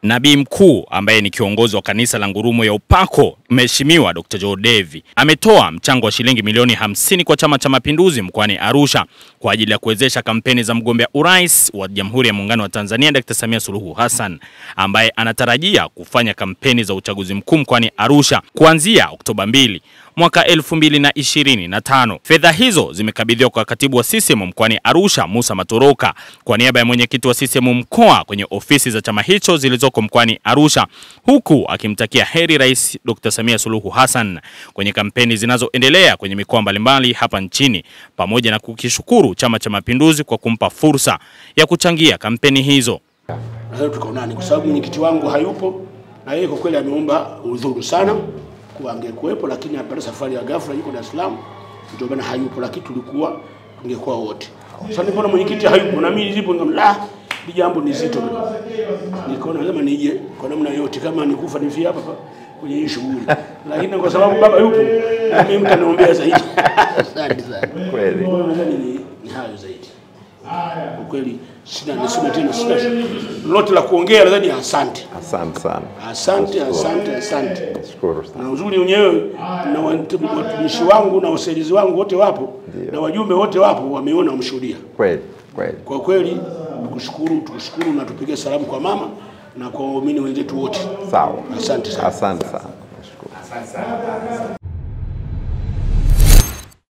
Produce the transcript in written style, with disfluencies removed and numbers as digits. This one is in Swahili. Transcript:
Nabii mkuu ambaye ni kiongozi wa kanisa la Ngurumo ya Upako, Mheshimiwa Dr. Joe Devi, ametoa mchango wa shilingi milioni 50 kwa Chama cha Mapinduzi mkoani Arusha kwa ajili ya kuwezesha kampeni za mgombea urais wa Jamhuri ya Muungano wa Tanzania Dr. Samia Suluhu Hassan, ambaye anatarajia kufanya kampeni za uchaguzi mkuu mkoani Arusha kuanzia Oktoba 2 mwaka 2025. Fedha hizo zimekabidhiwa kwa katibu wa CCM mkoani Arusha Musa Matoroka kwa niaba ya mwenyekiti wa CCM mkoa kwenye ofisi za chama hicho zilizoko mkoani Arusha, huku akimtakia heri Rais Dr. Samia Suluhu Hassan kwenye kampeni zinazoendelea kwenye mikoa mbalimbali hapa nchini, pamoja na kukishukuru Chama cha Mapinduzi kwa kumpa fursa ya kuchangia kampeni hizo. Leo tukaonani kwa sababu mwenyekiti wangu hayupo, na yeye kwa kweli ameomba udhuru sana kwa angekuepo, lakini baada safari ya ghafla yuko Dar es Salaam, ndio bana hayupo, lakini tungekuwa wote. Sasa nilipoona mwenyekiti hayupo na mimi nilipo ngamla, ni jambo ni zito. Nikaona lazima nije kwa namna yote, kama nikufa nifia hapa kwenye hii shughuli. Lakini kwa sababu baba yupo, mimi mtaniombea zaidi. Asante sana. Kweli. Ni hayo zaidi. Kwa kweli sina lolote la kuongea, nadhani asante. Asante sana. Asante. Nashukuru sana. Na uzuri wenyewe na watumishi wangu na wasaidizi wangu wote wapo, na wajumbe wote wapo, wameona umshuhudia. Kweli. Kwa kweli tukushukuru na tupige salamu kwa mama na kwa waumini wenzetu wote. Sawa. Asante sana. Asante sana. Nashukuru.